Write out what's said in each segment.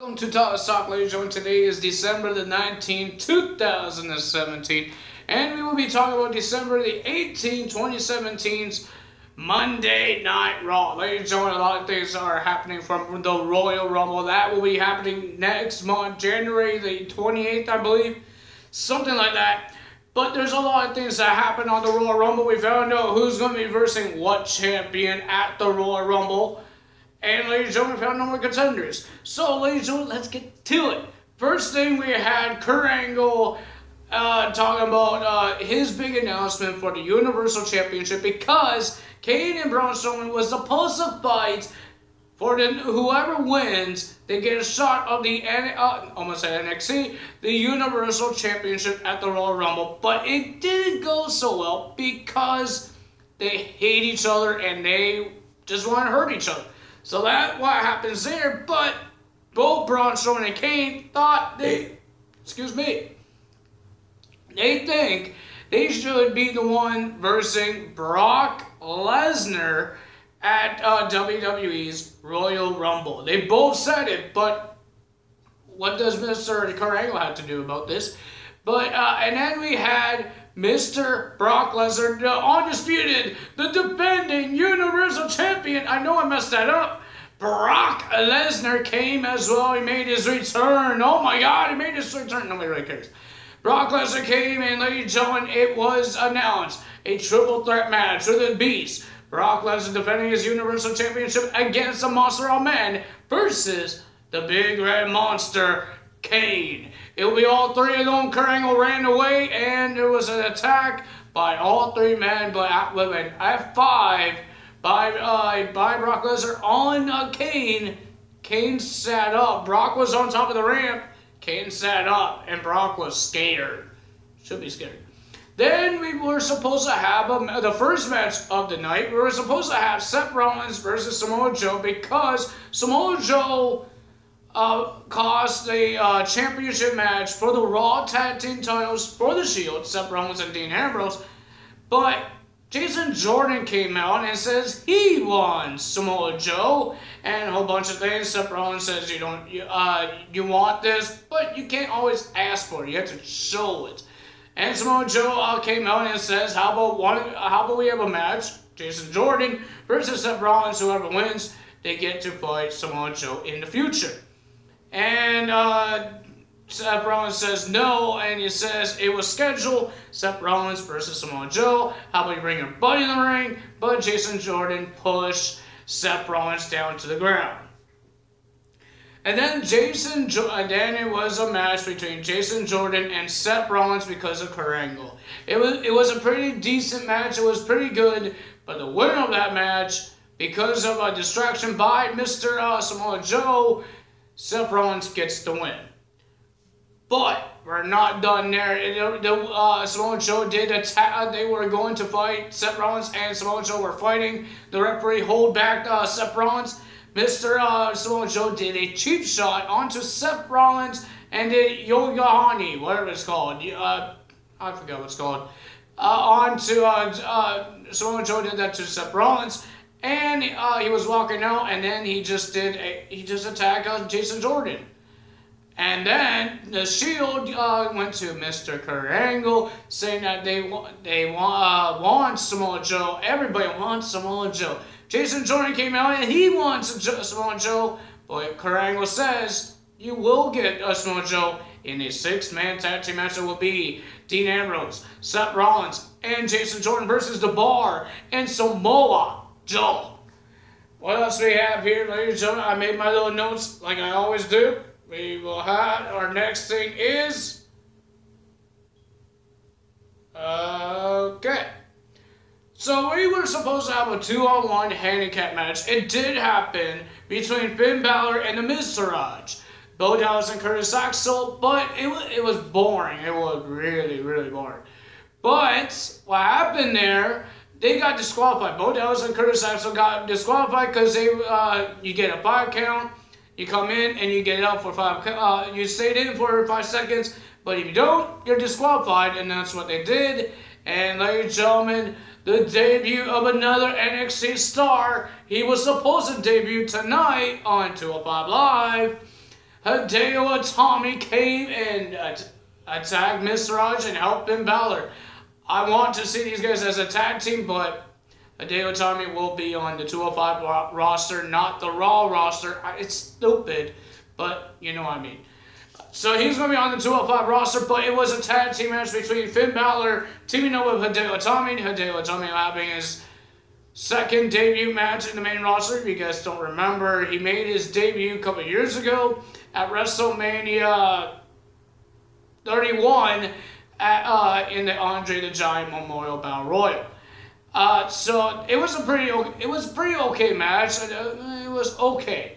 Welcome to Talk, ladies and gentlemen. Today is December the 19th, 2017, and we will be talking about December the 18th, 2017's Monday Night Raw. Ladies and gentlemen, a lot of things are happening from the Royal Rumble. That will be happening next month, January the 28th, I believe, something like that. But there's a lot of things that happen on the Royal Rumble. We found out who's going to be versing what champion at the Royal Rumble. And ladies and gentlemen, we found no more contenders. So ladies and gentlemen, let's get to it. First thing, we had Kurt Angle talking about his big announcement for the Universal Championship, because Kane and Braun Strowman was supposed to fight for whoever wins, they get a shot of the almost at NXT, the Universal Championship at the Royal Rumble. But it didn't go so well because they hate each other and they just want to hurt each other. So that's what happens there, but both Braun Strowman and Kane thought they think they should be the one versing Brock Lesnar at WWE's Royal Rumble. They both said it, but what does Mr. Kurt Angle have to do about this? But and then we had Mr. Brock Lesnar, the undisputed, the defending Universal Champion. I know I messed that up. Brock Lesnar came as well. He made his return. Oh my God, he made his return. Nobody really cares. Brock Lesnar came, and ladies and gentlemen, it was announced a triple threat match with the Beast. Brock Lesnar defending his Universal Championship against the Monster of Men versus the Big Red Monster, Kane. It will be all three of them. Kurt Angle ran away, and there was an attack by all three men, but with an F5 by Brock Lesnar on Kane. Kane sat up. Brock was on top of the ramp. Kane sat up, and Brock was scared. Should be scared. Then we were supposed to have the first match of the night. We were supposed to have Seth Rollins versus Samoa Joe, because Samoa Joe cost the championship match for the Raw Tag Team titles for the Shield, Seth Rollins and Dean Ambrose. But Jason Jordan came out and says he won Samoa Joe and a whole bunch of things. Seth Rollins says you want this, but you can't always ask for it. You have to show it. And Samoa Joe came out and says, how about we have a match, Jason Jordan versus Seth Rollins. Whoever wins, they get to fight Samoa Joe in the future. And Seth Rollins says no, and he says it was scheduled, Seth Rollins versus Samoa Joe. How about you bring your buddy in the ring? But Jason Jordan pushed Seth Rollins down to the ground. And then it was a match between Jason Jordan and Seth Rollins because of Kurt Angle. It was a pretty decent match. It was pretty good, but the winner of that match, because of a distraction by Mr. Samoa Joe, Seth Rollins gets the win. But we're not done there. Samoa Joe did attack. They were going to fight Seth Rollins, and Samoa Joe were fighting. The referee hold back Seth Rollins. Mr. Samoa Joe did a cheap shot onto Seth Rollins and did Yoga-Hani, whatever it's called. I forgot what it's called. Samoa Joe did that to Seth Rollins, and he was walking out, and then he just attacked Jason Jordan. And then the Shield went to Mr. Kurt Angle, saying that they want Samoa Joe. Everybody wants Samoa Joe. Jason Jordan came out and he wants Samoa Joe, but Kurt Angle says you will get Samoa Joe in a 6-man tag team match. It will be Dean Ambrose, Seth Rollins, and Jason Jordan versus The Bar and Samoa Joe. What else do we have here, ladies and gentlemen? I made my little notes like I always do. We will have our next thing is okay. So we were supposed to have a 2-on-1 handicap match. It did happen between Finn Balor and the Miztourage, Bo Dallas and Curtis Axel, but it was boring. It was really, really boring. But what happened there? They got disqualified. Bo Dallas and Curtis Axel got disqualified because you get a 5 count. You come in and you get out for 5. You stayed in for 5 seconds, but if you don't, you're disqualified, and that's what they did. And ladies and gentlemen, the debut of another NXT star. He was supposed to debut tonight on 205 Live. Hideo Itami came and attacked Mr. Raj and helped Finn Balor. I want to see these guys as a tag team, but Hideo Itami will be on the 205 roster, not the Raw roster. It's stupid, but you know what I mean. So he's going to be on the 205 roster, but it was a tag team match between Finn Balor teaming up with Hideo Itami. Hideo Itami having his second debut match in the main roster. If you guys don't remember, he made his debut a couple years ago at WrestleMania 31 in the Andre the Giant Memorial Battle Royal. So it was a pretty okay match. It was okay.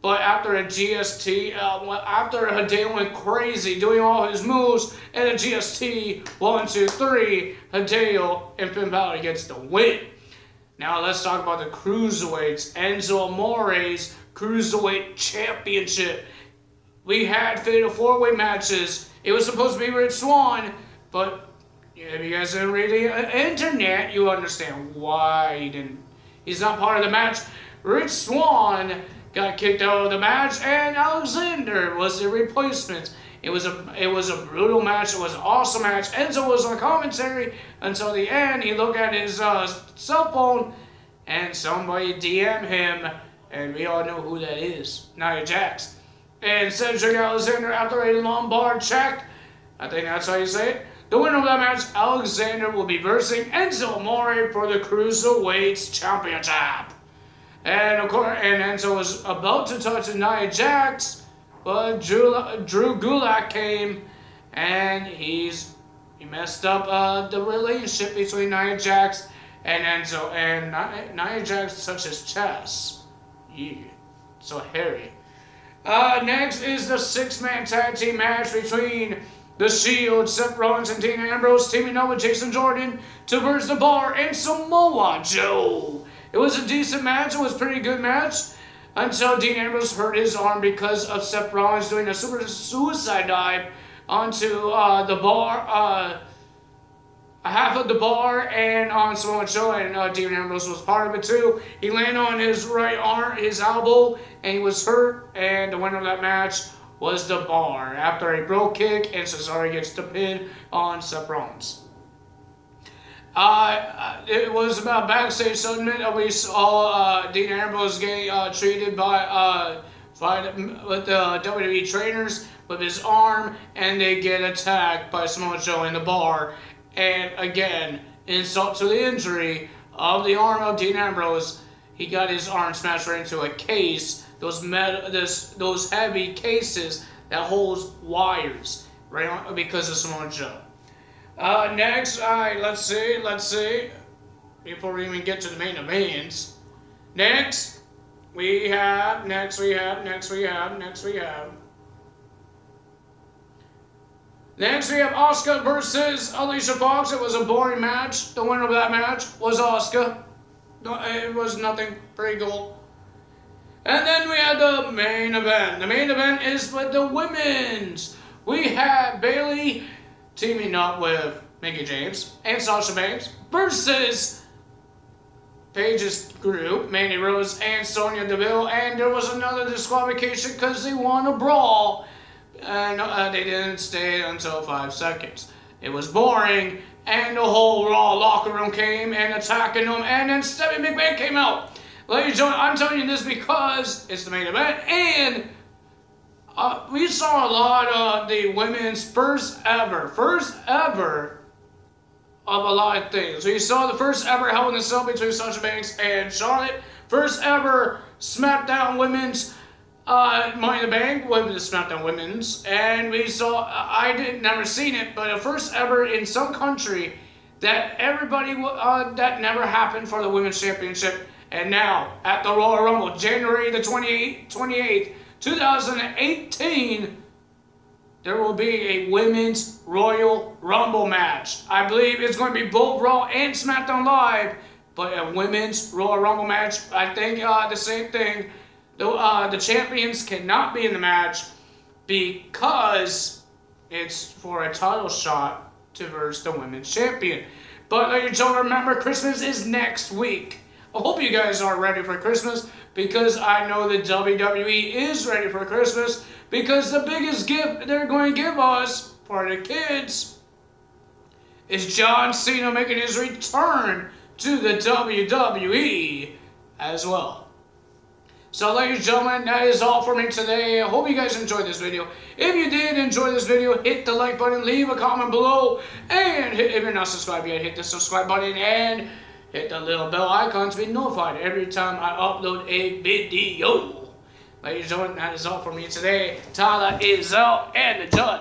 But after a GST, after Hideo went crazy doing all his moves, and a GST 1, 2, 3, Hideo and Finn Balor gets the win. Now let's talk about the Cruiserweights. Enzo Amore's Cruiserweight Championship. We had fatal 4-way matches. It was supposed to be Rich Swann, but if you guys didn't read the internet, you understand why he didn't. He's not part of the match. Rich Swann got kicked out of the match, and Alexander was the replacement. It was a brutal match. It was an awesome match. Enzo was on commentary until the end. He looked at his cell phone, and somebody DM'd him, and we all know who that is. Nia Jax. And Cedric Alexander, after a lombard check, I think that's how you say it, the winner of that match, Alexander, will be versing Enzo Amore for the Cruiserweights Championship. And of course, Enzo was about to touch Nia Jax, but Drew Gulak came, and he messed up the relationship between Nia Jax and Enzo. And Nia Jax touched his chest. Yeah, so hairy. Next is the 6-man tag team match between The Shield, Seth Rollins and Dean Ambrose teaming up with Jason Jordan to verse the Bar and Samoa Joe. It was a decent match. It was a pretty good match until Dean Ambrose hurt his arm because of Seth Rollins doing a super suicide dive onto the bar, half of the bar, and on Samoa Joe, and Dean Ambrose was part of it too. He landed on his right arm, his elbow, and he was hurt, and the winner of that match was the Bar after a bro kick, and Cesaro gets the pin on Seth Rollins. It was about backstage segment. We saw Dean Ambrose getting treated with the WWE trainers with his arm, and they get attacked by Samoa Joe in the Bar. And again, insult to the injury of the arm of Dean Ambrose, he got his arm smashed right into a case. Those heavy cases that holds wires, right? Because of Samoa Joe. Next, let's see. Before we even get to the main events, next we have Asuka versus Alicia Fox. It was a boring match. The winner of that match was Asuka. It was nothing pretty cool. And then we had the main event. The main event is with the women's. We have Bayley teaming up with Mickie James and Sasha Banks versus Paige's group, Mandy Rose and Sonya Deville. And there was another disqualification because they won a brawl. And they didn't stay until 5 seconds. It was boring, and the whole Raw locker room came and attacking them, and then Stephanie McMahon came out. Ladies and gentlemen, I'm telling you this because it's the main event, and we saw a lot of the women's first ever of a lot of things. We saw the first ever Hell in a Cell between Sasha Banks and Charlotte, first ever SmackDown Women's Money in the Bank with the SmackDown Women's, and we saw, never seen it, but the first ever in some country that everybody, that never happened for the Women's Championship. And now, at the Royal Rumble, January the 28th, 2018, there will be a Women's Royal Rumble match. I believe it's going to be both Raw and SmackDown Live, but a Women's Royal Rumble match. I think the same thing. The champions cannot be in the match because it's for a title shot to verse the women's champion. But ladies and gentlemen, remember, Christmas is next week. I hope you guys are ready for Christmas because I know that WWE is ready for Christmas because the biggest gift they're going to give us for the kids is John Cena making his return to the WWE as well. So ladies and gentlemen, that is all for me today. I hope you guys enjoyed this video. If you did enjoy this video, hit the like button, leave a comment below, and if you're not subscribed yet, hit the subscribe button and hit the little bell icon to be notified every time I upload a video. Ladies and gentlemen, that is all for me today. Tyler is out and the judge.